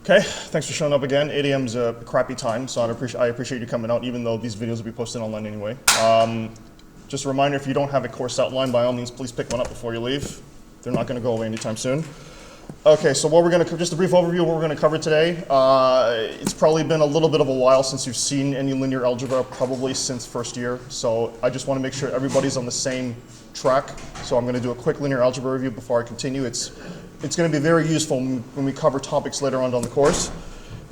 Okay, thanks for showing up again. 8 a.m. is a crappy time, so I appreciate you coming out, even though these videos will be posted online anyway. Just a reminder, if you don't have a course outline, by all means, please pick one up before you leave. They're not going to go away anytime soon. Okay, so what we're going to, just a brief overview of what we're going to cover today. It's probably been a little bit of a while since you've seen any linear algebra, probably since first year. So I just want to make sure everybody's on the same track. So I'm going to do a quick linear algebra review before I continue. It's going to be very useful when we cover topics later on down the course.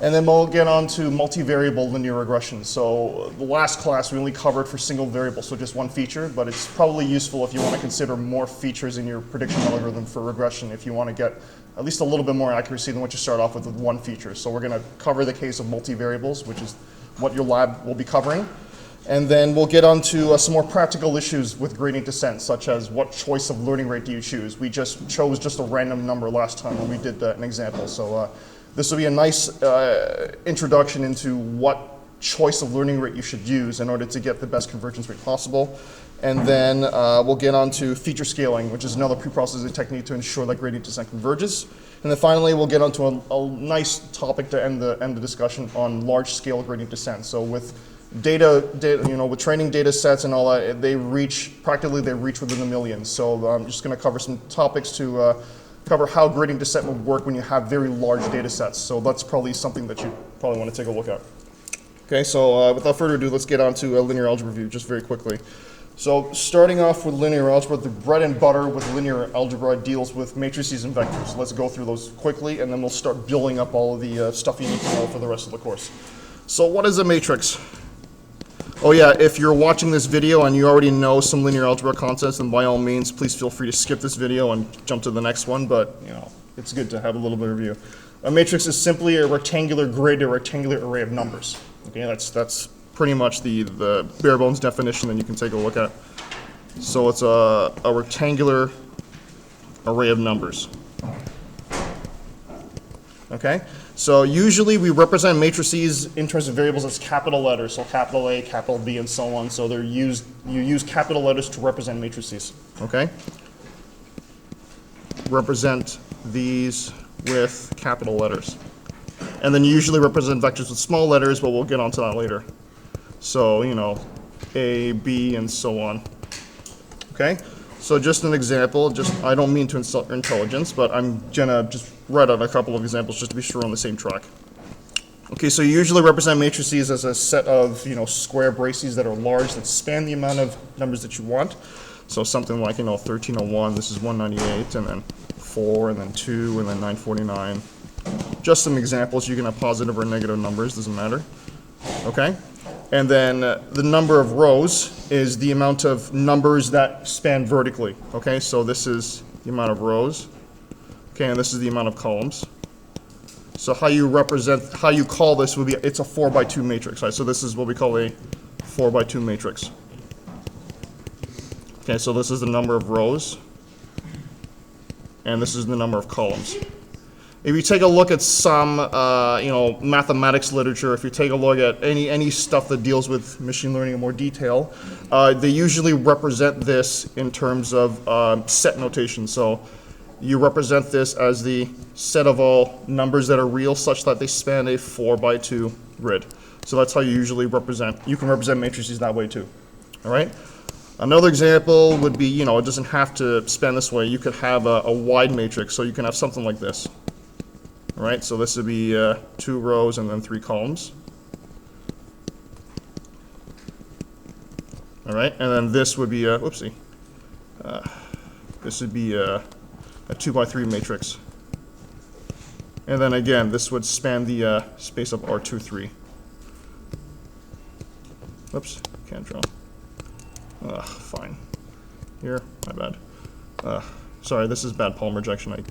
And then we'll get on to multivariable linear regression. So the last class we only covered for single variable, so just one feature, but it's probably useful if you want to consider more features in your prediction algorithm for regression if you want to get at least a little bit more accuracy than what you start off with one feature. So we're going to cover the case of multivariables, which is what your lab will be covering. And then we'll get on to some more practical issues with gradient descent, such as what choice of learning rate do you choose? We just chose just a random number last time when we did an example. So this will be a nice introduction into what choice of learning rate you should use in order to get the best convergence rate possible. And then we'll get on to feature scaling, which is another pre-processing technique to ensure that gradient descent converges. And then finally, we'll get onto a nice topic to end the discussion on large-scale gradient descent. So with data, with training data sets and all that, they reach within the millions. So I'm just going to cover some topics to cover how gradient descent would work when you have very large data sets. So that's probably something that you probably want to take a look at. Okay, so without further ado, let's get on to a linear algebra review just very quickly. So starting off with linear algebra, the bread and butter with linear algebra deals with matrices and vectors. Let's go through those quickly, and then we'll start building up all of the stuff you need to know for the rest of the course. So what is a matrix? Oh yeah, if you're watching this video and you already know some linear algebra concepts, then by all means, please feel free to skip this video and jump to the next one, but it's good to have a little bit of review. A matrix is simply a rectangular grid or rectangular array of numbers. Okay, that's pretty much the bare bones definition that you can take a look at. So it's a rectangular array of numbers. Okay? So usually we represent matrices in terms of variables as capital letters, so capital A, capital B, and so on. So you use capital letters to represent matrices. Okay? Represent these with capital letters. And then you usually represent vectors with small letters, but we'll get onto that later. So, A, B, and so on. Okay? So just an example, I don't mean to insult your intelligence, but I'm gonna just write out a couple of examples just to be sure we're on the same track. Okay, so you usually represent matrices as a set of, square braces that are large, that span the amount of numbers that you want. So something like, 1301, this is 198, and then 4, and then 2, and then 949. Just some examples. You can have positive or negative numbers, doesn't matter. Okay? And then the number of rows is the amount of numbers that span vertically. Okay, so this is the amount of rows. Okay, and this is the amount of columns. So how you call this would be, it's a 4x2 matrix, right? So this is what we call a 4x2 matrix. Okay, so this is the number of rows, and this is the number of columns. If you take a look at some, mathematics literature, if you take a look at any stuff that deals with machine learning in more detail, they usually represent this in terms of set notation. So you represent this as the set of all numbers that are real such that they span a 4x2 grid. So that's how you usually represent. You can represent matrices that way too. All right. Another example would be, it doesn't have to span this way. You could have a wide matrix, so you can have something like this. All right, so this would be 2 rows and then 3 columns. All right, and then this would be this would be a 2x3 matrix. And then again, this would span the space of R2, 3. Oops, can't draw. Fine. Here, my bad. Sorry, this is bad palm rejection. I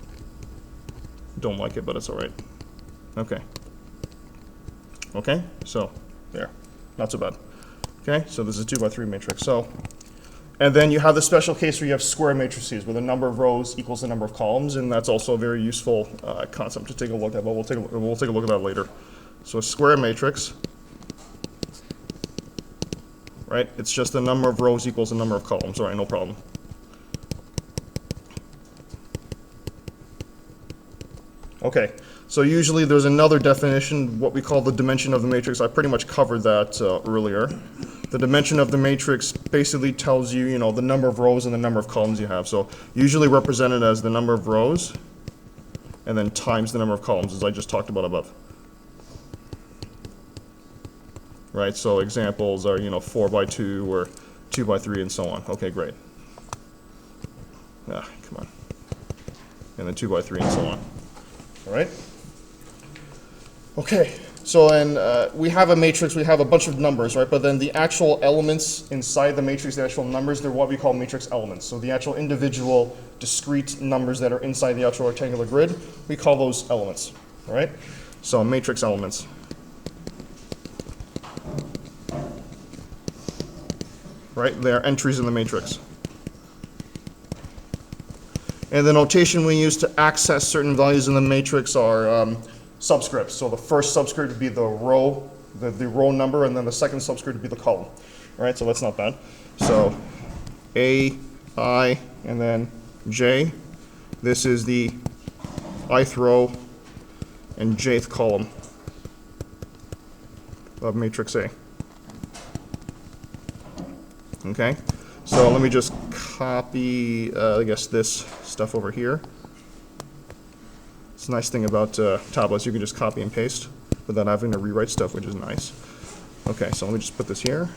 don't like it, but it's all right. Okay. Okay, so there, not so bad. Okay, so this is a 2x3 matrix. So, and then you have the special case where you have square matrices where the number of rows equals the number of columns, and that's also a very useful concept to take a look at, but we'll take a look at that later. So a square matrix, right? It's just the number of rows equals the number of columns. All right, no problem. Okay, so usually there's another definition, what we call the dimension of the matrix. I pretty much covered that earlier. The dimension of the matrix basically tells you, you know, the number of rows and the number of columns you have. So usually represented as the number of rows and then times the number of columns, as I just talked about above. Right, so examples are, you know, 4 by 2 or 2 by 3 and so on. Okay, great. Ah, come on. And then 2 by 3 and so on. All right? Okay, so then we have a matrix, we have a bunch of numbers, right? But then the actual elements inside the matrix, the actual numbers, they're what we call matrix elements. So the actual individual discrete numbers that are inside the actual rectangular grid, we call those elements. All right? So matrix elements. Right? They are entries in the matrix. And the notation we use to access certain values in the matrix are subscripts. So the first subscript would be the row, the row number, and then the second subscript would be the column. All right, so that's not bad. So A, I, and then J. This is the ith row and jth column of matrix A. Okay, so let me just copy, I guess, this stuff over here. It's a nice thing about tablets, you can just copy and paste without having to rewrite stuff, which is nice. Okay, so let me just put this here.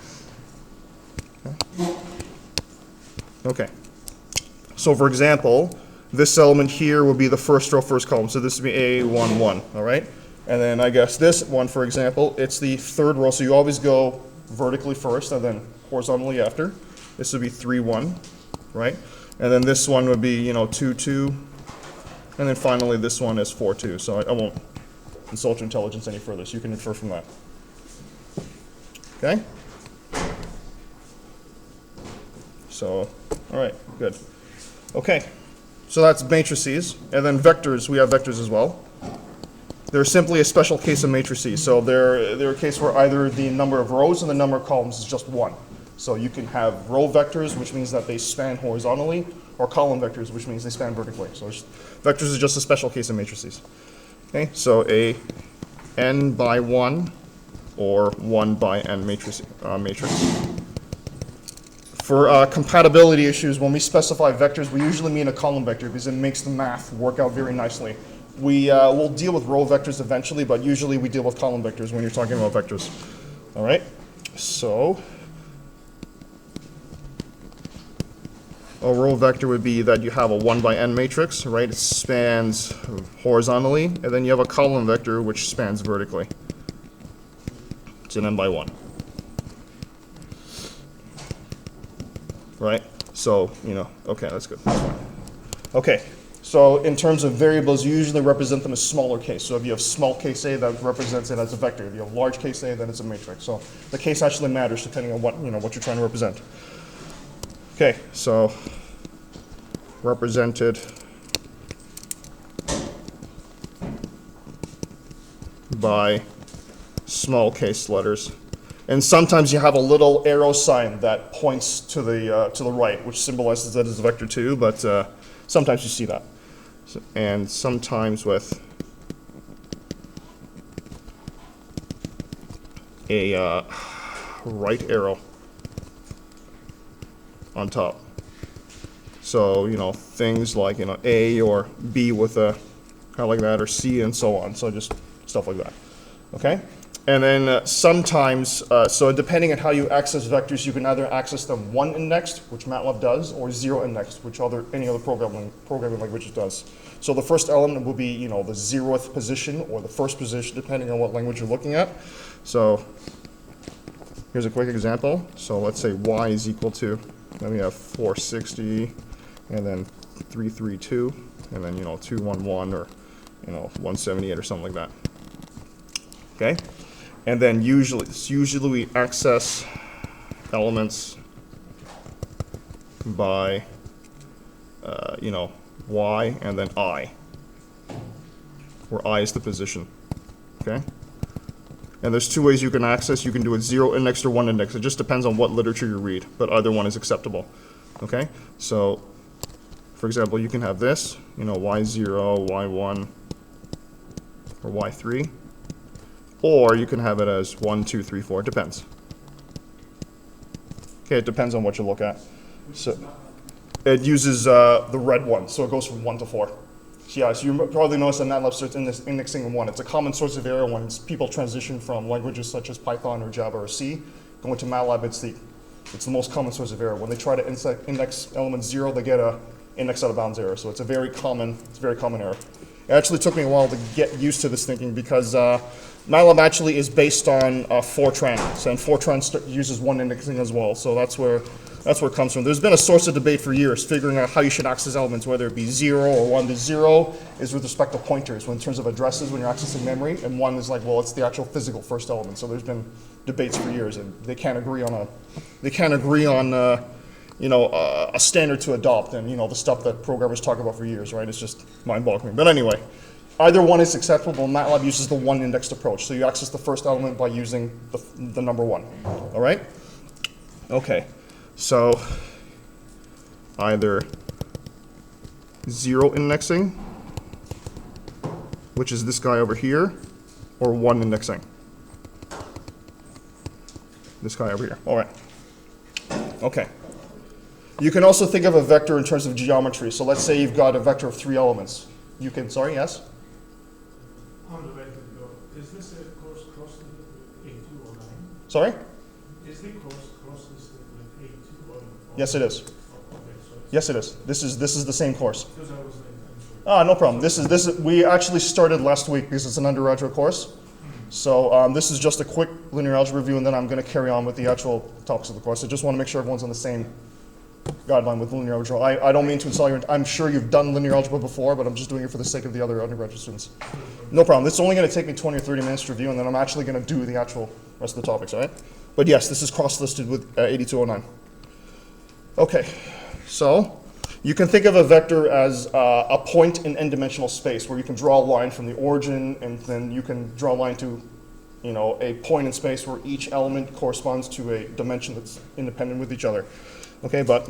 Okay, so for example, this element here will be the first row, first column, so this would be A1, 1, all right? And then I guess this one, for example, it's the third row, so you always go vertically first and then horizontally after. This would be 3, 1, right? And then this one would be, you know, 2, 2. And then finally this one is 4, 2. So I won't insult your intelligence any further, so you can infer from that. Okay? So, all right, good. Okay, so that's matrices. And then vectors, we have vectors as well. They're simply a special case of matrices. So they're a case where either the number of rows and the number of columns is just 1. So you can have row vectors, which means that they span horizontally, or column vectors, which means they span vertically. So vectors is just a special case of matrices. Okay, so a n by 1 or 1 by n matrix. For compatibility issues, when we specify vectors, we usually mean a column vector because it makes the math work out very nicely. We'll deal with row vectors eventually, but usually we deal with column vectors when you're talking about vectors. All right, so a row vector would be that you have a 1 by n matrix, right? It spans horizontally, and then you have a column vector which spans vertically. It's an n by 1. Right? So, you know, okay, that's good. That's fine. Okay, so in terms of variables, you usually represent them as smaller case. So if you have small case A, that represents it as a vector. If you have large case A, then it's a matrix. So the case actually matters depending on what you're trying to represent. Okay, so represented by small case letters. And sometimes you have a little arrow sign that points to the right, which symbolizes that it's a vector too, but sometimes you see that. So, and sometimes with a right arrow on top. So, you know, things like, you know, A or B with a kind of like that, or C and so on. So just stuff like that. Okay? And then sometimes, so depending on how you access vectors, you can either access them 1 indexed, which MATLAB does, or 0 indexed, which any other programming language does. So the first element will be, you know, the 0th position or the first position, depending on what language you're looking at. So here's a quick example. So let's say y is equal to, then we have 460, and then 332, and then, you know, 211, or, you know, 178 or something like that. Okay? And then usually we access elements by, you know, y and then I, where I is the position. Okay? And there's 2 ways you can access. You can do it 0 indexed or 1 indexed. It just depends on what literature you read, but either one is acceptable. Okay? So, for example, you can have this, you know, y0, y1, or y3, or you can have it as 1, 2, 3, 4. It depends. Okay, it depends on what you look at. So it uses the red one, so it goes from 1 to 4. So yeah, so you probably notice that MATLAB starts indexing in 1. It's a common source of error when people transition from languages such as Python or Java or C. Going to MATLAB, it's the most common source of error. When they try to index element 0, they get a index out of bounds error. So it's a very common error. It actually took me a while to get used to this thinking because MATLAB actually is based on Fortran, and Fortran uses 1 indexing as well. So that's where it comes from. There's been a source of debate for years, figuring out how you should access elements, whether it be 0 or 1. The 0 is with respect to pointers, in terms of addresses when you're accessing memory, and 1 is like, well, it's the actual physical first element. So there's been debates for years, and they can't agree on a standard to adopt, and the stuff that programmers talk about for years, right? It's just mind-boggling. But anyway, either one is acceptable. MATLAB uses the 1 indexed approach, so you access the first element by using the number 1. All right? Okay. So either 0 indexing, which is this guy over here, or 1 indexing. This guy over here. All right. Okay. You can also think of a vector in terms of geometry. So let's say you've got a vector of 3 elements. You can, sorry, yes? On the way to go, is this a course cross-listed with A2 or 9? Sorry? Is the course cross-listed with A2 or 9? Yes, it is. Okay, so Yes, it is. This is the same course. because I was unsure. No problem. This is we actually started last week because it's an undergraduate course. So this is just a quick linear algebra review, and then I'm going to carry on with the actual topics of the course. I just want to make sure everyone's on the same guideline with linear algebra. I don't mean to insult you. I'm sure you've done linear algebra before, but I'm just doing it for the sake of the other undergraduate students. No problem. It's only going to take me 20 or 30 minutes to review, and then I'm actually going to do the actual rest of the topics, all right? But yes, this is cross-listed with 8209. Okay, so you can think of a vector as a point in n-dimensional space where you can draw a line from the origin, and then you can draw a line to a point in space where each element corresponds to a dimension that's independent with each other. Okay, but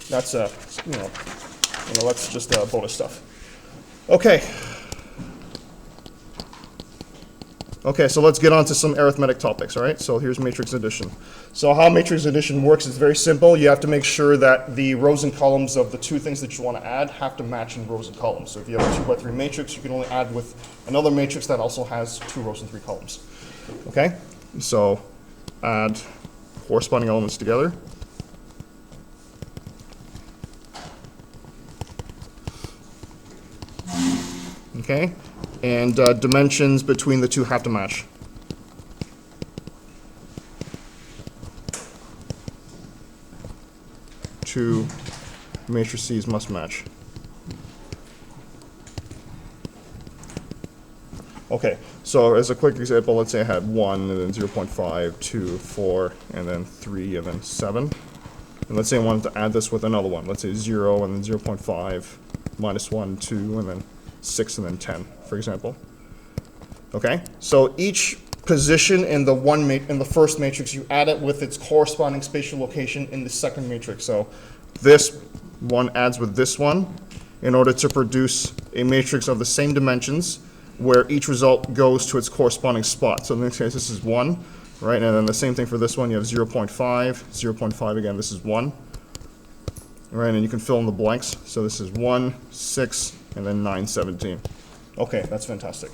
that's that's just bonus stuff. Okay. Okay, so let's get on to some arithmetic topics, all right? So here's matrix addition. So how matrix addition works is very simple. You have to make sure that the rows and columns of the two things that you want to add have to match in rows and columns. So if you have a 2 by 3 matrix, you can only add with another matrix that also has 2 rows and 3 columns. Okay? So add corresponding elements together. Okay? And dimensions between the two have to match. Two matrices must match. Okay, so as a quick example, let's say I had 1, and then 0.5, 2, 4, and then 3, and then 7. And let's say I wanted to add this with another one. Let's say 0, and then 0.5, minus 1, 2, and then 6, and then 10, for example. Okay, so each position in the first matrix, you add it with its corresponding spatial location in the second matrix. So this one adds with this one in order to produce a matrix of the same dimensions where each result goes to its corresponding spot. So in this case, this is 1, right? And then the same thing for this one, you have 0.5, 0.5 again, this is 1. Right, and you can fill in the blanks. So this is 1, 6, and then 9, 17. Okay, that's fantastic.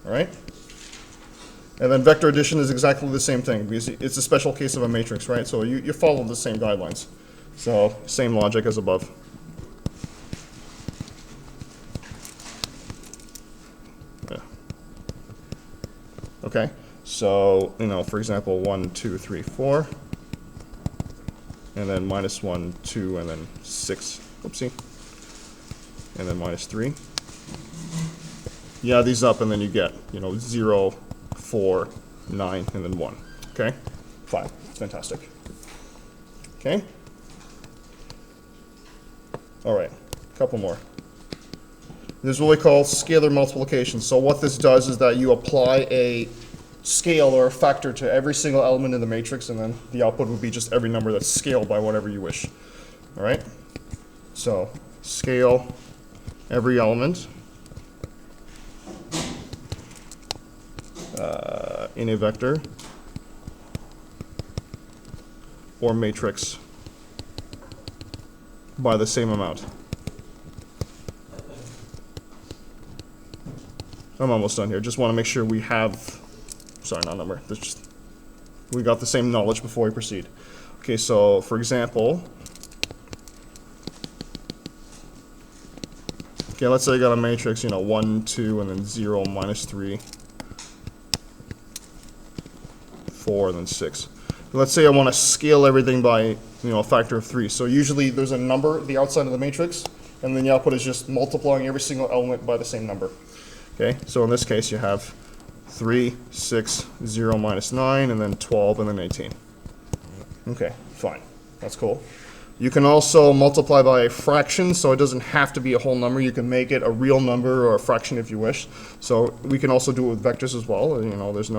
All right? And then vector addition is exactly the same thing because it's a special case of a matrix, right? So you follow the same guidelines. So same logic as above. Yeah. Okay, so, for example, 1, 2, 3, 4. And then minus 1, 2, and then 6. Oopsie. And then minus 3. You add these up, and then you get, 0, 4, 9, and then 1. Okay? Fine. Fantastic. Okay? All right. A couple more. This is what we call scalar multiplication. So what this does is that you apply a scale or a factor to every single element in the matrix, and then the output would be just every number that's scaled by whatever you wish. All right? So scale every element in a vector or matrix by the same amount. I'm almost done here. Just want to make sure we have, sorry, not number. We got the same knowledge before we proceed. Okay, so for example, okay, let's say I got a matrix, 1, 2, and then 0, -3, 4, and then 6. Let's say I want to scale everything by, a factor of 3. So usually there's a number at the outside of the matrix, and then the output is just multiplying every single element by the same number. Okay, so in this case you have 3, 6, 0, -9, and then 12, and then 18. Okay, fine. That's cool. You can also multiply by a fraction, so it doesn't have to be a whole number. You can make it a real number or a fraction if you wish. So we can also do it with vectors as well. There's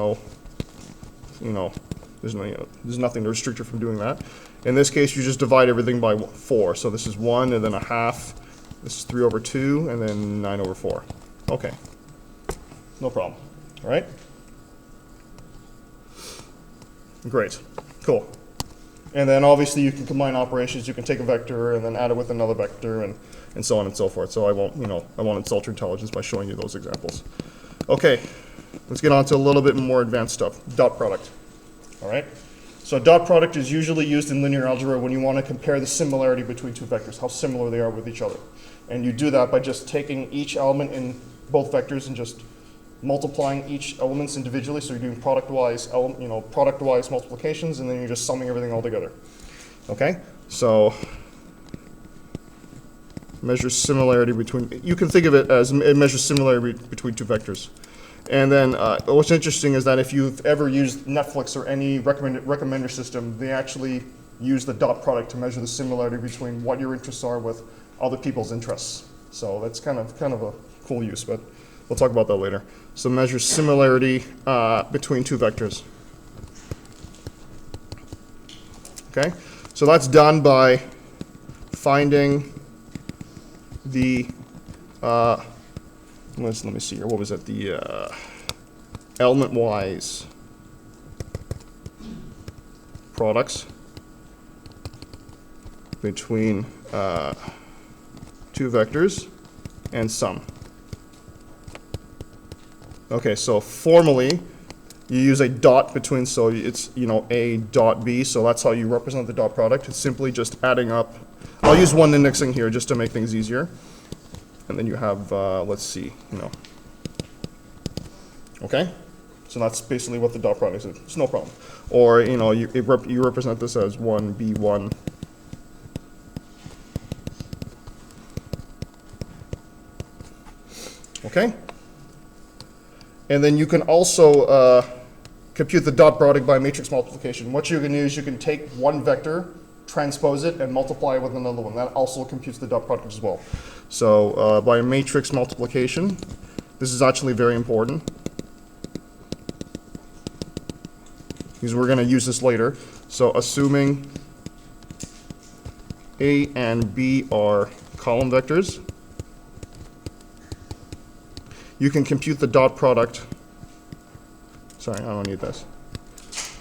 nothing to restrict you from doing that. In this case, you just divide everything by 4. So this is 1, and then a half. This is 3/2, and then 9/4. Okay. No problem. All right? Great. Cool. And then obviously you can combine operations. You can take a vector and then add it with another vector and so on and so forth. So I won't insult your intelligence by showing you those examples. Okay. Let's get on to a little bit more advanced stuff. Dot product. All right? So dot product is usually used in linear algebra when you want to compare the similarity between two vectors, how similar they are with each other. And you do that by just taking each element in both vectors and just multiplying each elements individually. So you're doing product-wise multiplications, and then you're just summing everything all together. Okay? So measure similarity between, you can think of it as it measures similarity between two vectors. And then what's interesting is that if you've ever used Netflix or any recommender system, they actually use the dot product to measure the similarity between what your interests are with other people's interests. So that's kind of a cool use, but we'll talk about that later. So measure similarity between two vectors. Okay, so that's done by finding the let me see here. What was it? The element-wise products between two vectors and sum. Okay, so formally, you use a dot between, so it's, A dot B, so that's how you represent the dot product. It's simply just adding up. I'll use one indexing here just to make things easier. And then you have, let's see, Okay? So that's basically what the dot product is. It's no problem. Or, you represent this as 1B1. Okay? And then you can also compute the dot product by matrix multiplication. What you can do is you can take one vector, transpose it, and multiply it with another one. That also computes the dot product as well. So by matrix multiplication, this is actually very important, because we're going to use this later. So assuming A and B are column vectors, you can compute the dot product, sorry, I don't need this,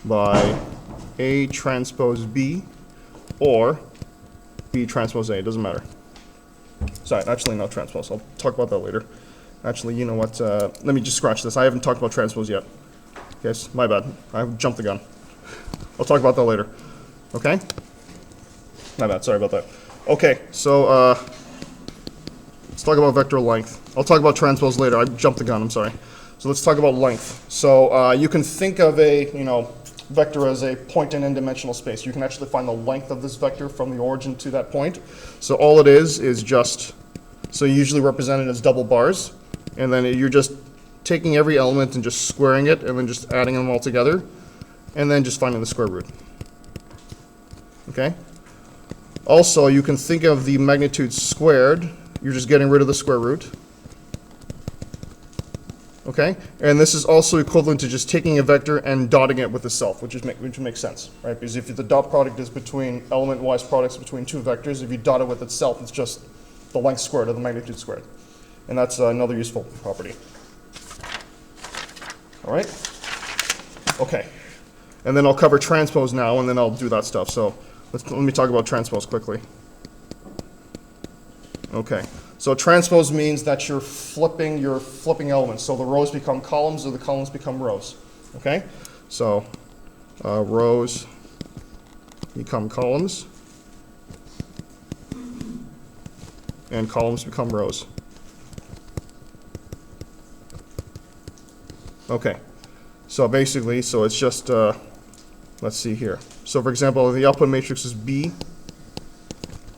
by A transpose B or B transpose A, it doesn't matter. Sorry, actually not transpose, I'll talk about that later. Actually, you know what, let me just scratch this. I haven't talked about transpose yet. Yes, my bad, I jumped the gun. I'll talk about that later, okay? My bad, sorry about that. Okay, so let's talk about vector length. I'll talk about transpose later, I jumped the gun, I'm sorry. So let's talk about length. So you can think of a, vector as a point in n-dimensional space. You can actually find the length of this vector from the origin to that point. So all it is just, so you usually represent it as double bars, and then you're just taking every element and just squaring it, and then just adding them all together, and then just finding the square root. Okay? Also, you can think of the magnitude squared. You're just getting rid of the square root. Okay? And this is also equivalent to just taking a vector and dotting it with itself, which makes sense, right? Because if the dot product is between element-wise products between two vectors, if you dot it with itself, it's just the length squared or the magnitude squared. And that's another useful property. All right? Okay. And then I'll cover transpose now, and then I'll do that stuff. So let me talk about transpose quickly. Okay. So transpose means that you're flipping elements. So the rows become columns, or the columns become rows. Okay. So rows become columns, and columns become rows. Okay. So basically, so it's just, let's see here. So for example, the output matrix is B,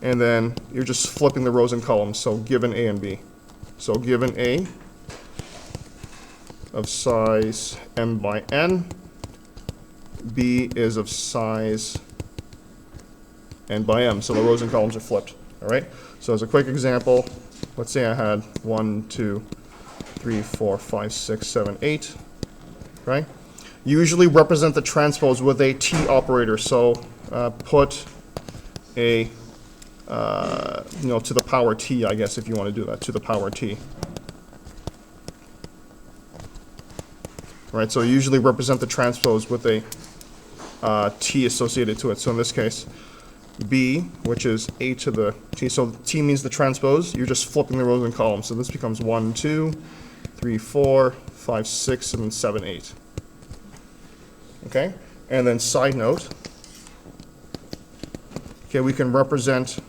and then you're just flipping the rows and columns, so given A and B. So given A of size m by n, B is of size n by m, so the rows and columns are flipped, all right? So as a quick example, let's say I had 1, 2, 3, 4, 5, 6, 7, 8, right? Usually represent the transpose with a T operator, so put a, to the power T, I guess, if you want to do that, to the power T. Right, so usually represent the transpose with a T associated to it. So in this case, B, which is A to the T, so T means the transpose, you're just flipping the rows and columns. So this becomes 1, 2, 3, 4, 5, 6, and then 7, 8. Okay, and then side note, okay, we can represent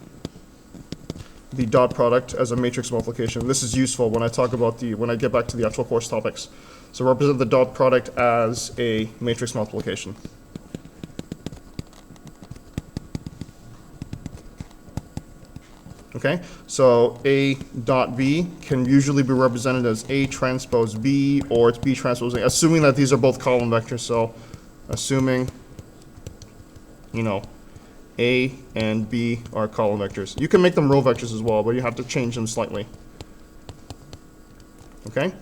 the dot product as a matrix multiplication. This is useful when I talk about when I get back to the actual course topics. So represent the dot product as a matrix multiplication. Okay, so A dot B can usually be represented as A transpose B, or it's B transpose A, assuming that these are both column vectors. So assuming, A and B are column vectors. You can make them row vectors as well, but you have to change them slightly. Okay?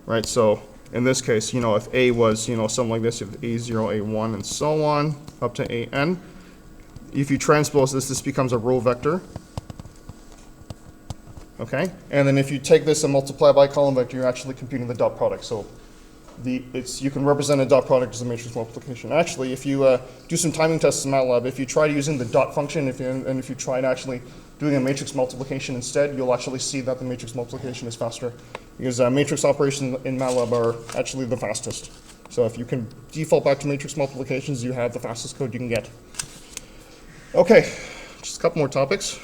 Right, so in this case, if A was, something like this, you have A0, A1, and so on, up to AN. If you transpose this, this becomes a row vector. Okay? And then if you take this and multiply by column vector, you're actually computing the dot product. So you can represent a dot product as a matrix multiplication. Actually, if you do some timing tests in MATLAB, if you try using the dot function, and if you try actually doing a matrix multiplication instead, you'll actually see that the matrix multiplication is faster, because matrix operations in MATLAB are actually the fastest. So if you can default back to matrix multiplications, you have the fastest code you can get. Okay, just a couple more topics.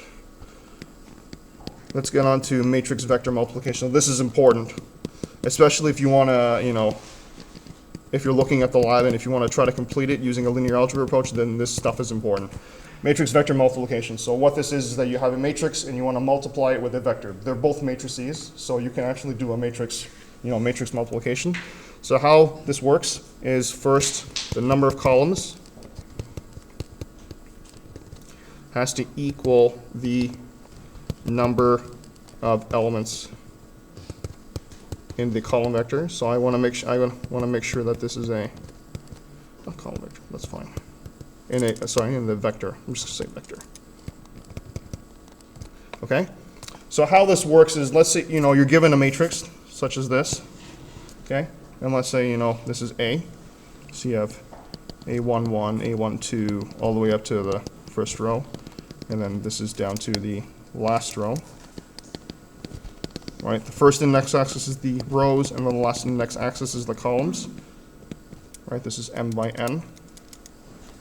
Let's get on to matrix vector multiplication. This is important, especially if you want to, if you're looking at the lab and if you want to try to complete it using a linear algebra approach, then this stuff is important. Matrix vector multiplication. So what this is that you have a matrix and you want to multiply it with a vector. They're both matrices, so you can actually do a matrix, matrix multiplication. So how this works is first the number of columns has to equal the number of elements in the column vector. So I want to make sure that this is a not column vector. That's fine. In the vector. I'm just going to say vector. Okay. So how this works is, let's say you're given a matrix such as this. Okay. And let's say this is A. So you have A11, A12, all the way up to the first row, and then this is down to the last row. Right, the first index axis is the rows, and then the last index axis is the columns. Right, this is m by n,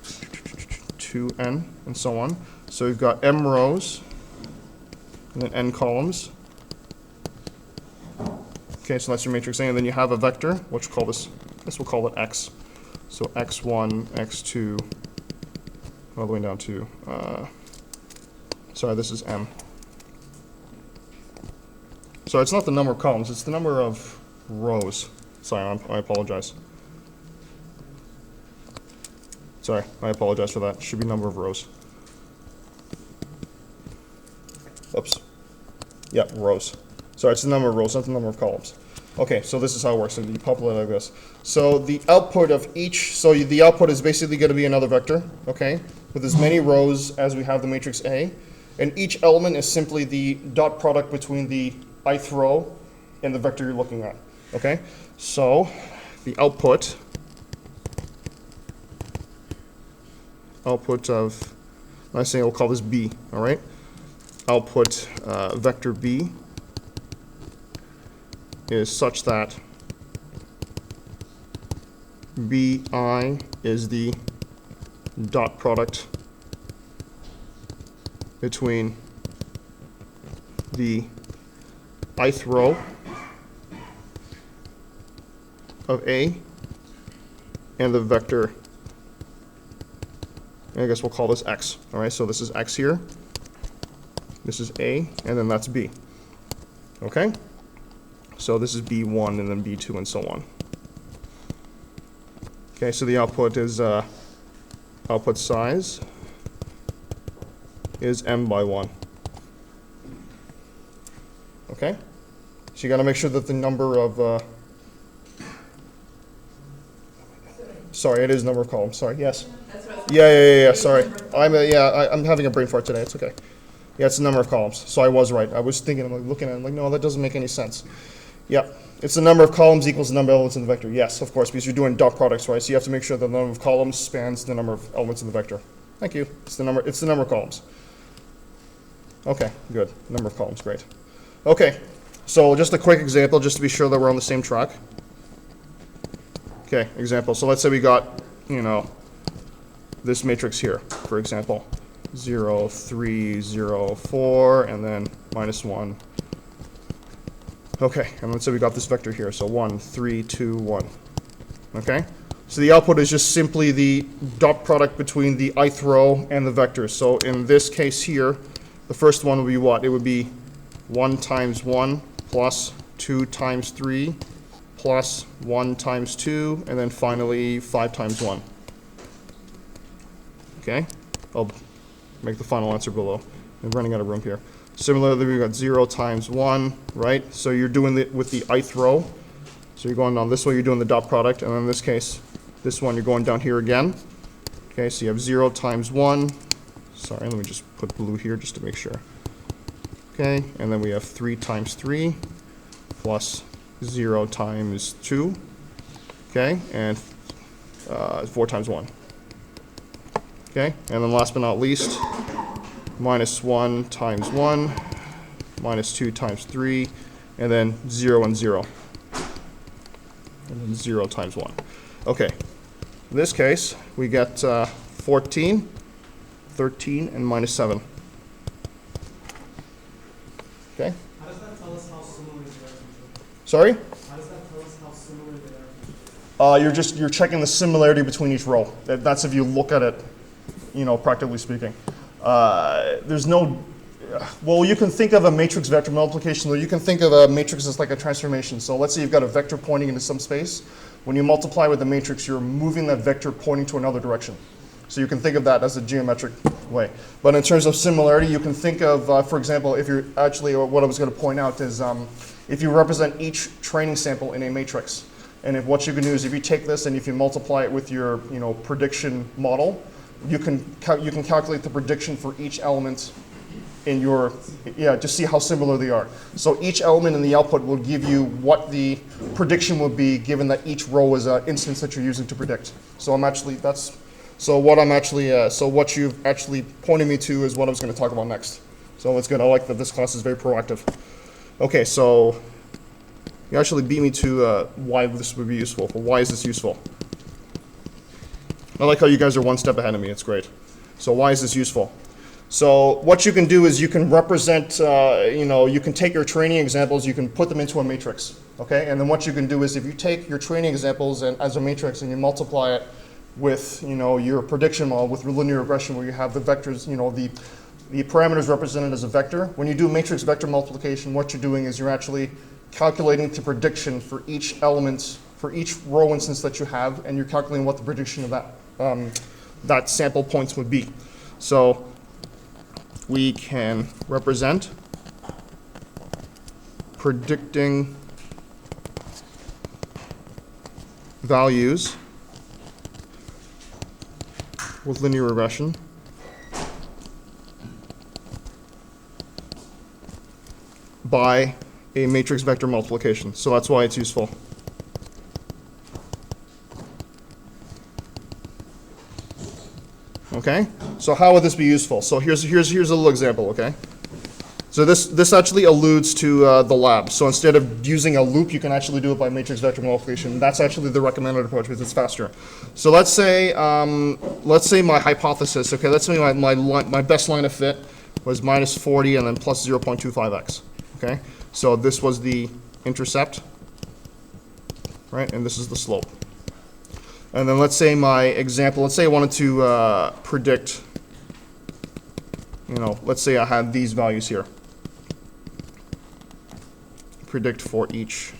2n, and so on. So we've got m rows, and then n columns. Okay, so that's your matrix A, and then you have a vector, which we'll call we'll call it x. So x1, x2, all the way down to, sorry, this is m. So it's not the number of columns, it's the number of rows. Sorry, I apologize. Sorry, I apologize for that. It should be number of rows. Oops. Yeah, rows. Sorry, it's the number of rows, not the number of columns. Okay, so this is how it works. So you populate like this. So the output of each, so the output is basically going to be another vector, okay, with as many rows as we have the matrix A. And each element is simply the dot product between the ith row and the vector you're looking at, okay? So the output of, let's say we'll call this B, all right? Output vector B is such that BI is the dot product between the ith row of A and the vector, I guess we'll call this X. All right, so this is X here, this is A, and then that's B. Okay? So this is B1 and then B2 and so on. Okay, so the output is, output size is M by 1. Okay? So you got to make sure that the number of, sorry, it is number of columns. Sorry, yes. Yeah, sorry. I'm having a brain fart today. It's okay. Yeah, it's the number of columns. So I was right. I was thinking, I'm like, looking at it, I'm like, no, that doesn't make any sense. Yeah, it's the number of columns equals the number of elements in the vector. Yes, of course, because you're doing dot products, right? So you have to make sure that the number of columns spans the number of elements in the vector. Thank you. It's the number of columns. Okay, good. Number of columns, great. Okay, so just a quick example, just to be sure that we're on the same track. Okay, example. So let's say we got, you know, this matrix here, for example, 0, 3, 0, 4, and then minus 1. Okay, and let's say we got this vector here, so 1, 3, 2, 1. Okay, so the output is just simply the dot product between the ith row and the vector. So in this case here, the first one would be what? It would be 1 times 1 plus 2 times 3 plus 1 times 2, and then finally 5 times 1. Okay, I'll make the final answer below. I'm running out of room here. Similarly, we've got 0 times 1, right? So you're doing it with the ith row. So you're going down this way, you're doing the dot product, and in this case, this one, you're going down here again. Okay, so you have 0 times 1. Sorry, let me just put blue here just to make sure. Okay, and then we have 3 times 3 plus 0 times 2. Okay, and 4 times 1. Okay, and then last but not least, minus 1 times 1, minus 2 times 3, and then 0 and 0. And then 0 times 1. Okay, in this case, we get 14, 13, and minus 7. Okay? How does that tell us how similar they are to each other? Sorry? How does that tell us how similar they are to each other? You're checking the similarity between each row. That's if you look at it, you know, practically speaking. There's no, well, you can think of a matrix vector multiplication, or you can think of a matrix as like a transformation. So let's say you've got a vector pointing into some space. When you multiply with the matrix, you're moving that vector pointing to another direction. So you can think of that as a geometric way. But in terms of similarity, you can think of, for example, if you're actually, what I was going to point out is if you represent each training sample in a matrix, and if what you can do is if you take this and if you multiply it with your, you know, prediction model, you can calculate the prediction for each element in your, to see how similar they are. So each element in the output will give you what the prediction would be given that each row is an instance that you're using to predict. So I'm actually, so what you've actually pointed me to is what I was going to talk about next. So it's good. I like that this class is very proactive. Okay, so you actually beat me to why this would be useful. But why is this useful? I like how you guys are one step ahead of me. It's great. So why is this useful? So what you can do is you can represent, you can take your training examples, you can put them into a matrix, okay? And then what you can do is if you take your training examples and as a matrix and you multiply it with, your prediction model with linear regression where you have the vectors, the parameters represented as a vector. When you do matrix vector multiplication, what you're doing is you're actually calculating the prediction for each element, for each row instance that you have, and you're calculating what the prediction of that sample points would be. So we can represent predicting values with linear regression by a matrix vector multiplication. So that's why it's useful. Okay? So how would this be useful? So here's a little example, okay? So this actually alludes to the lab. So instead of using a loop, you can actually do it by matrix vector multiplication. That's actually the recommended approach because it's faster. So let's say my hypothesis, okay, let's say my best line of fit was minus 40 and then plus 0.25x, okay? So this was the intercept, right? And this is the slope. And then let's say my example, let's say I wanted to predict, let's say I had these values here. Predict for each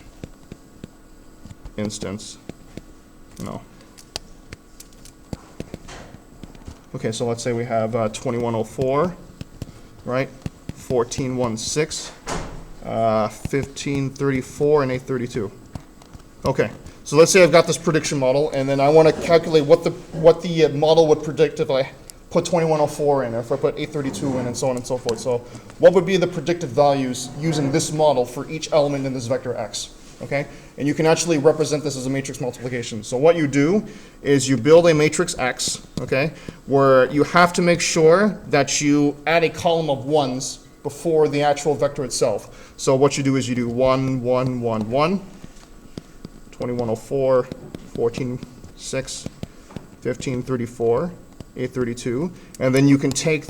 instance. Okay, so let's say we have 2104, right? 1416, 1534, and 832. Okay, so let's say I've got this prediction model, and then I want to calculate what the model would predict if I put 2104 in, or if I put 832 in, and so on and so forth. So what would be the predicted values using this model for each element in this vector x, okay? And you can actually represent this as a matrix multiplication. So what you do is you build a matrix x, okay, where you have to make sure that you add a column of ones before the actual vector itself. So what you do is you do 1, 1, 1, 1, 2104, 14.6, 1534, 832, and then you can take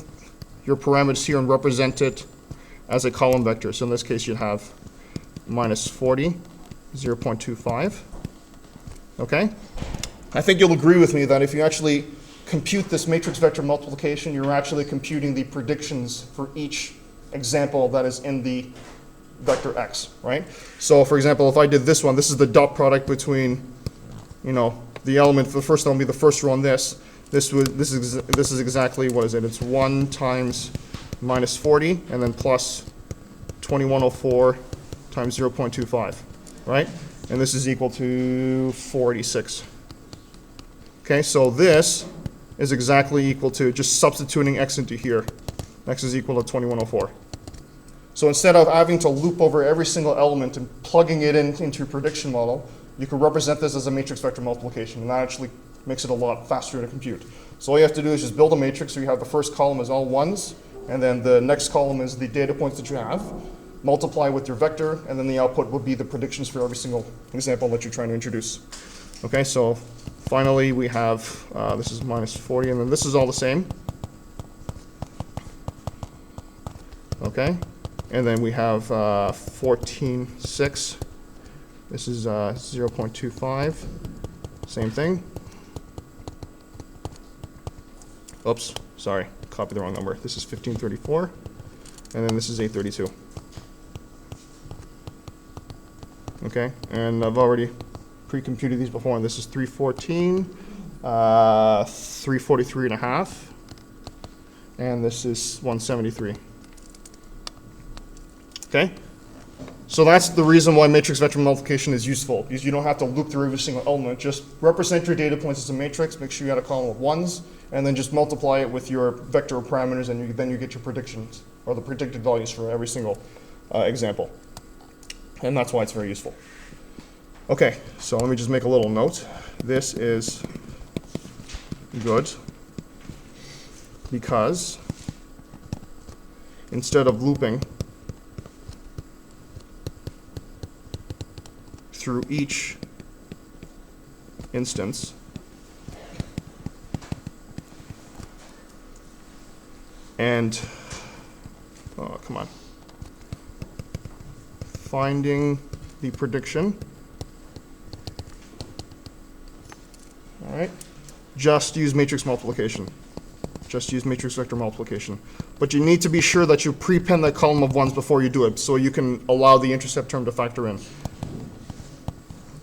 your parameters here and represent it as a column vector. So in this case, you'd have minus 40, 0.25. Okay? I think you'll agree with me that if you actually compute this matrix vector multiplication, you're actually computing the predictions for each example that is in the vector x, right? So for example, if I did this one, this is the dot product between, the element, the first element will be the first row on this. This is exactly, what is it? It's 1 times minus 40, and then plus 2104 times 0.25, right? And this is equal to 486. Okay, so this is exactly equal to just substituting x into here. X is equal to 2104. So instead of having to loop over every single element and plugging it into your prediction model, you can represent this as a matrix vector multiplication, and that actually makes it a lot faster to compute. So all you have to do is just build a matrix, so you have the first column is all ones, and then the next column is the data points that you have, multiply with your vector, and then the output would be the predictions for every single example that you're trying to introduce. Okay, so finally we have, this is minus 40, and then this is all the same. Okay, and then we have 14.6. This is 0.25, same thing. Oops, sorry, copied the wrong number. This is 1534, and then this is 832. Okay, and I've already pre-computed these before, and this is 314, 343 and a half, and this is 173. Okay, so that's the reason why matrix vector multiplication is useful, because you don't have to loop through every single element. Just represent your data points as a matrix, make sure you add a column of ones, and then just multiply it with your vector parameters, and then you get your predictions, or the predicted values for every single example. And that's why it's very useful. Okay, so let me just make a little note. This is good because instead of looping through each instance, and, oh, come on, finding the prediction, all right, just use matrix multiplication. Just use matrix vector multiplication. But you need to be sure that you prepend the column of ones before you do it, so you can allow the intercept term to factor in.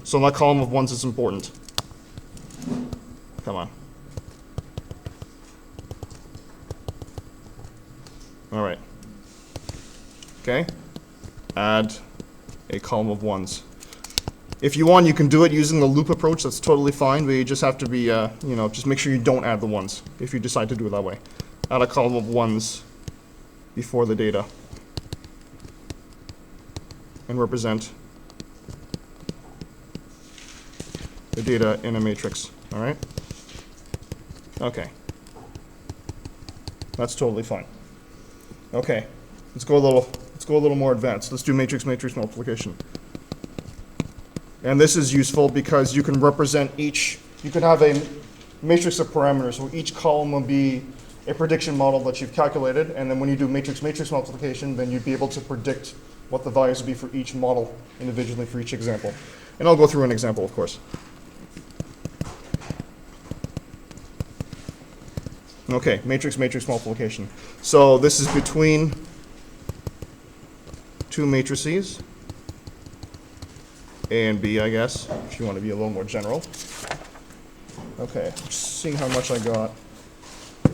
So that column of ones is important. Come on. All right. Okay. Add a column of ones. If you want, you can do it using the loop approach. That's totally fine, but you just have to be, just make sure you don't add the ones if you decide to do it that way. Add a column of ones before the data and represent the data in a matrix, all right? Okay. That's totally fine. Okay, let's go a little more advanced. Let's do matrix multiplication. And this is useful because you can represent each, you can have a matrix of parameters where each column will be a prediction model that you've calculated, and then when you do matrix multiplication, then you'd be able to predict what the values would be for each model individually for each example. And I'll go through an example, of course. Okay, matrix multiplication. So this is between two matrices, A and B, I guess, if you want to be a little more general. Okay, just seeing how much I got.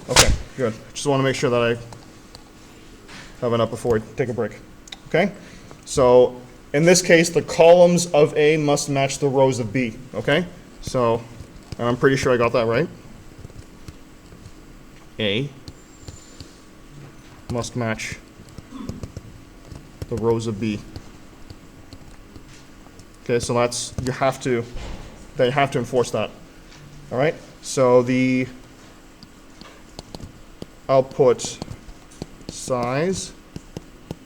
Okay, good. Just want to make sure that I have enough before I take a break. Okay? So in this case, the columns of A must match the rows of B. Okay? So, and I'm pretty sure I got that right. A must match the rows of B. Okay, so that's, they have to enforce that. All right? So the output size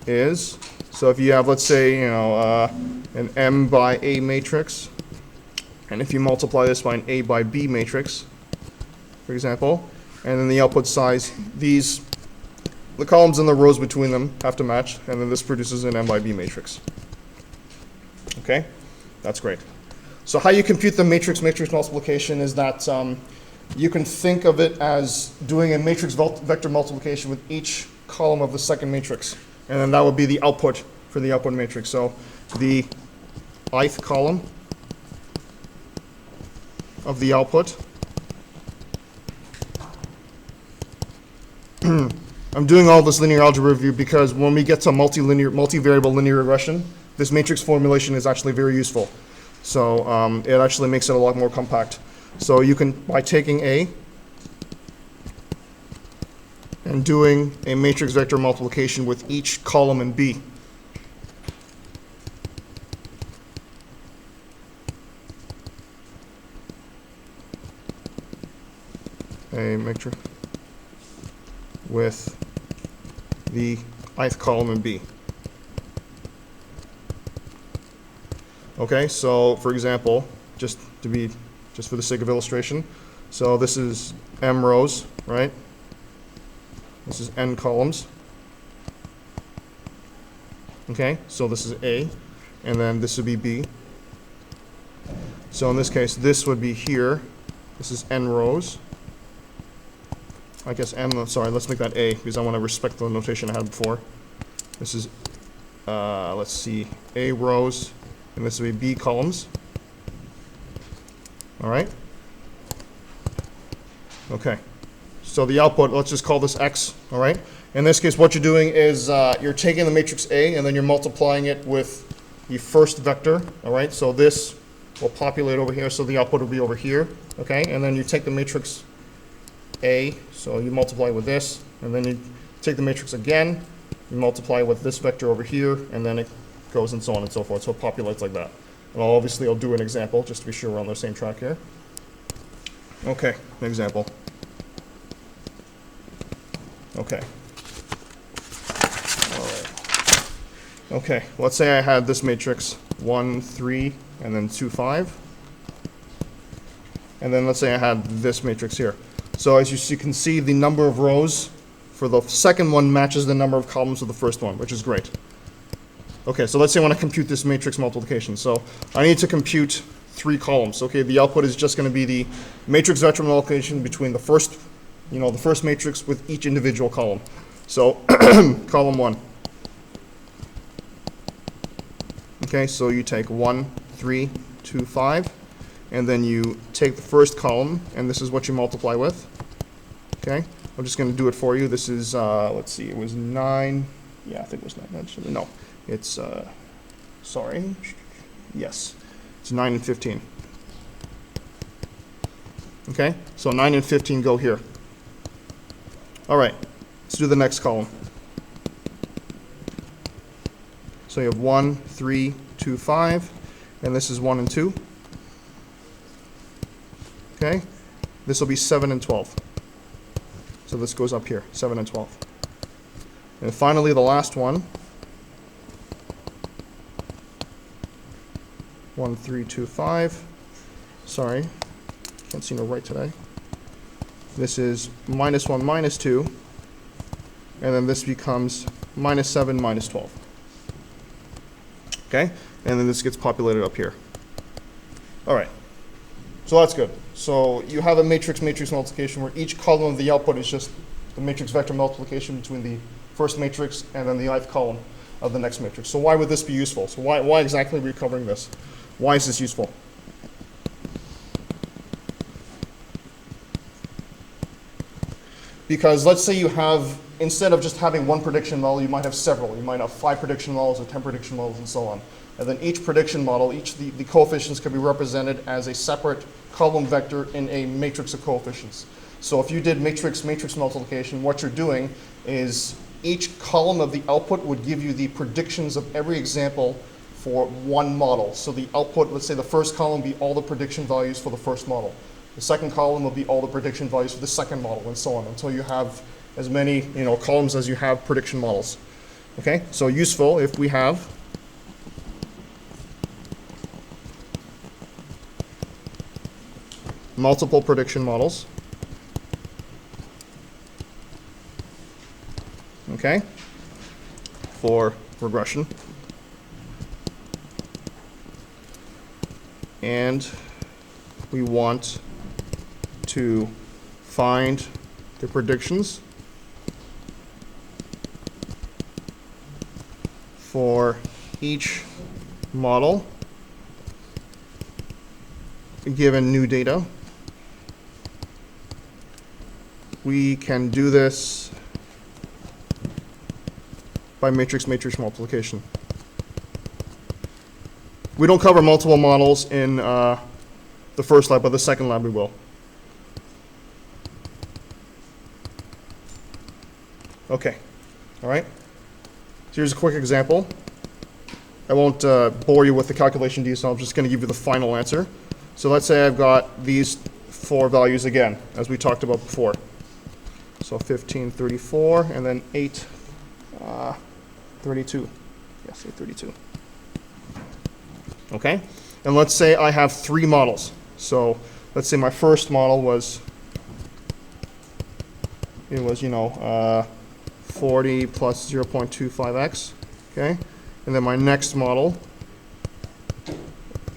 is, so if you have, let's say, an M by A matrix, and if you multiply this by an A by B matrix, for example, and then the output size, the columns and the rows between them have to match, and then this produces an M by B matrix. Okay? That's great. So how you compute the matrix multiplication is that you can think of it as doing a matrix vector multiplication with each column of the second matrix. And then that would be the output for the output matrix. So the ith column of the output. I'm doing all this linear algebra review because when we get to multivariable linear regression, this matrix formulation is actually very useful. So it actually makes it a lot more compact. So you can, by taking A and doing a matrix vector multiplication with each column in B. A matrix with the ith column in B. Okay, so for example, just for the sake of illustration, so this is M rows, right? This is N columns. Okay, so this is A, and then this would be B. So in this case, this would be here. This is N rows. I guess M, sorry, let's make that A, because I want to respect the notation I had before. This is, let's see, A rows, and this would be B columns. All right? Okay. So the output, let's just call this X, all right? In this case, what you're doing is you're taking the matrix A, and then you're multiplying it with the first vector, all right? So this will populate over here, so the output will be over here, okay? And then you take the matrix A, so you multiply with this, and then you take the matrix again, you multiply with this vector over here, and then it goes and so on and so forth. So it populates like that. And obviously I'll do an example just to be sure we're on the same track here. Okay, an example. Okay. All right. Okay, let's say I had this matrix 1, 3, and then 2, 5. And then let's say I had this matrix here. So as you can see, the number of rows for the second one matches the number of columns of the first one, which is great. Okay, so let's say I want to compute this matrix multiplication. So I need to compute 3 columns. Okay, the output is just going to be the matrix vector multiplication between the first, the first matrix with each individual column. So column 1. Okay, so you take 1, 3, 2, 5, and then you take the first column, and this is what you multiply with. Okay, I'm just going to do it for you. This is, let's see, it was 9. Yeah, I think it was 9. Actually, no. It's, sorry, yes, it's 9 and 15. Okay, so 9 and 15 go here. All right, let's do the next column. So you have 1, 3, 2, 5, and this is 1 and 2. Okay, this will be 7 and 12. So this goes up here, 7 and 12. And finally, the last one, 1, 3, 2, 5. Sorry, can't seem to write today. This is minus 1, minus 2. And then this becomes minus 7, minus 12. Okay? And then this gets populated up here. All right. So that's good. So you have a matrix-matrix multiplication where each column of the output is just the matrix vector multiplication between the first matrix and then the ith column of the next matrix. So why would this be useful? So why exactly are we covering this? Why is this useful? Because let's say you have, instead of just having one prediction model, you might have several. You might have 5 prediction models or 10 prediction models and so on. And then each prediction model, the coefficients can be represented as a separate column vector in a matrix of coefficients. So if you did matrix-matrix multiplication, what you're doing is each column of the output would give you the predictions of every example for one model. So the output, let's say the first column be all the prediction values for the first model. The second column will be all the prediction values for the second model, and so on, until you have as many columns as you have prediction models. Okay, so useful if we have multiple prediction models. Okay, for regression. And we want to find the predictions for each model given new data. We can do this by matrix-matrix multiplication. We don't cover multiple models in the first lab, but the second lab we will. Okay, all right. So here's a quick example. I won't bore you with the calculation detail. I'm just going to give you the final answer. So let's say I've got these 4 values again, as we talked about before. So 15, 34, and then 8, 32. Yes, 832. Okay, and let's say I have 3 models. So let's say my first model was, 40 plus 0.25x, okay? And then my next model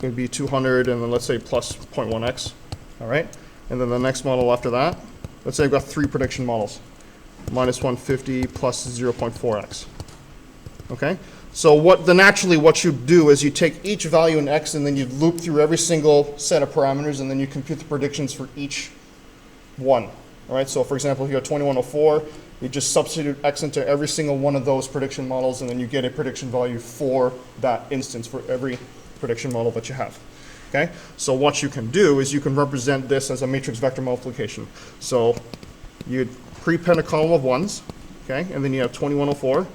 would be 200, and then let's say plus 0.1x, all right? And then the next model after that, let's say I've got 3 prediction models, minus 150 plus 0.4x, okay? So naturally what you do is you take each value in x and then you loop through every single set of parameters and then you compute the predictions for each one, all right? So for example, if you have 2104, you just substitute x into every single one of those prediction models and then you get a prediction value for that instance for every prediction model that you have, okay? So what you can do is you can represent this as a matrix vector multiplication. So you'd prepend a column of 1s, okay? And then you have 2104,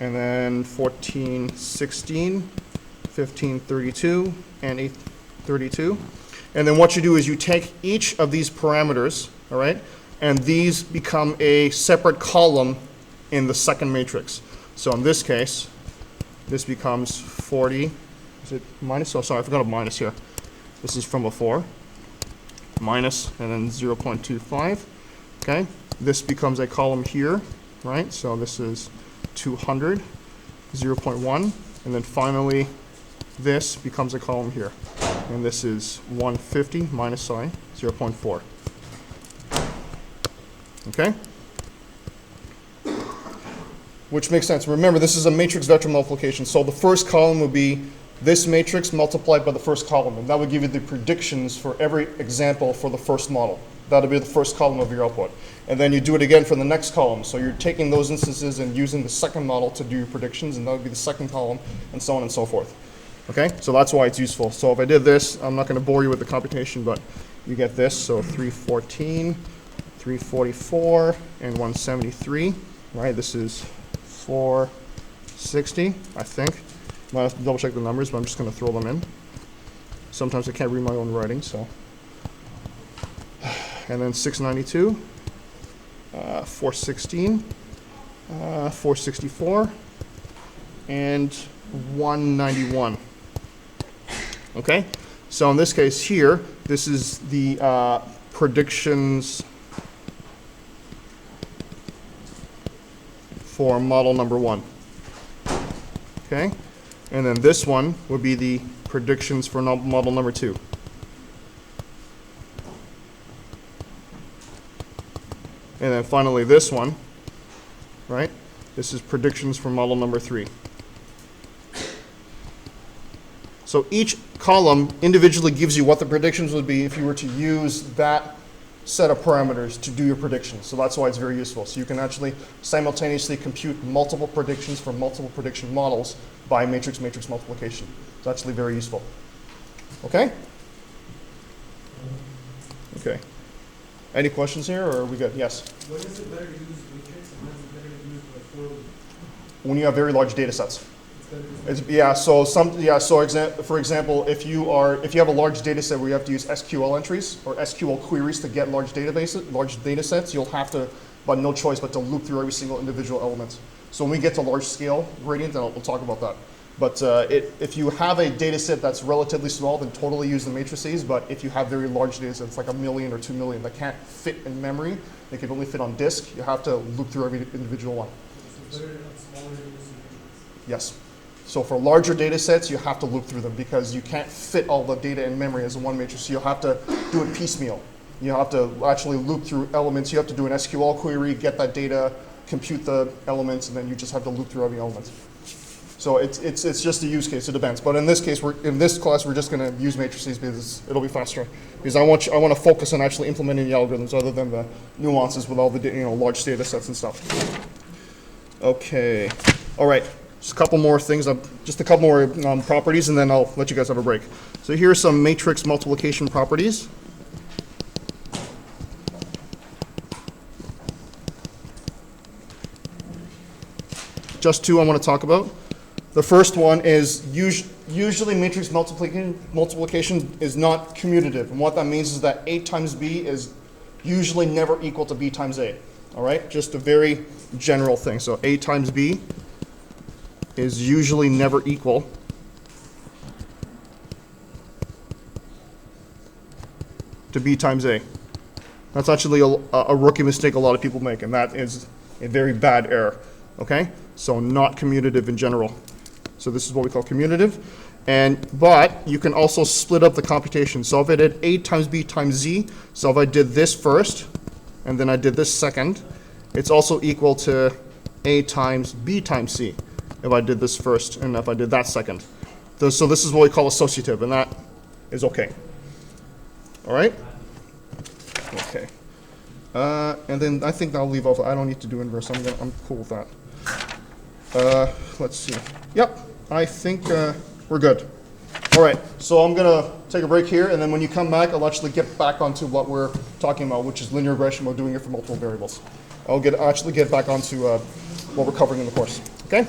and then 1416, 1532, and 832. And then what you do is you take each of these parameters, all right, and these become a separate column in the second matrix. So in this case, this becomes 40, is it minus? Oh, sorry, I forgot a minus here. This is from before. Minus, and then 0.25, okay? This becomes a column here, right? So this is 200, 0.1, and then finally this becomes a column here. And this is 150 minus 0.4. Okay? Which makes sense. Remember, this is a matrix vector multiplication. So the first column would be this matrix multiplied by the first column. And that would give you the predictions for every example for the first model. That would be the first column of your output. And then you do it again for the next column. So you're taking those instances and using the second model to do your predictions, and that would be the second column, and so on and so forth. Okay? So that's why it's useful. So if I did this, I'm not going to bore you with the computation, but you get this. So 314, 344, and 173. Right? This is 460, I think. I might have to double check the numbers, but I'm just going to throw them in. Sometimes I can't read my own writing, so. And then 692, 416, 464, and 191. Okay? So in this case here, this is the predictions for model number 1. Okay? And then this one would be the predictions for model number 2. And then finally this one, right? This is predictions for model number 3. So each column individually gives you what the predictions would be if you were to use that set of parameters to do your predictions. So that's why it's very useful. So you can actually simultaneously compute multiple predictions for multiple prediction models by matrix-matrix multiplication. It's actually very useful. Okay? Okay. Any questions here, or are we good? Yes? When is it better to use matrix and when is it better to use the for loop? When you have very large data sets. It's better to For example, if you have a large data set where you have to use SQL entries or SQL queries to get large data sets, you'll have to, but no choice but to loop through every single individual element. So when we get to large scale gradient, then we'll talk about that. But if you have a data set that's relatively small, then totally use the matrices. But if you have very large data sets, like 1 million or 2 million, that can't fit in memory, they can only fit on disk, you have to loop through every individual one. So better on smaller data sets. Yes. So for larger data sets, you have to loop through them because you can't fit all the data in memory as one matrix. So you'll have to do it piecemeal. You have to actually loop through elements. You have to do an SQL query, get that data, compute the elements, and then you just have to loop through every element. So it's just a use case. It depends. But in this case, in this class, we're just going to use matrices because it'll be faster. Because I want to focus on actually implementing the algorithms other than the nuances with all the large data sets and stuff. Okay. All right. Just a couple more things, just a couple more properties, and then I'll let you guys have a break. So here are some matrix multiplication properties. Just two I want to talk about. The first one is usually matrix multiplication is not commutative. And what that means is that A times B is usually never equal to B times A. All right? Just a very general thing. So A times B is usually never equal to B times A. That's actually a rookie mistake a lot of people make, and that is a very bad error. Okay? So not commutative in general. So this is what we call commutative. But you can also split up the computation. So if I did A times B times Z, so if I did this first, and then I did this second, it's also equal to A times B times C if I did this first and if I did that second. So this is what we call associative, and that is okay. All right? Okay. And then I think I'll leave off. I don't need to do inverse. I'm cool with that. Let's see. Yep, I think we're good. All right, so I'm going to take a break here, and then when you come back, I'll actually get back onto what we're talking about, which is linear regression. We're doing it for multiple variables. I'll actually get back onto what we're covering in the course. Okay?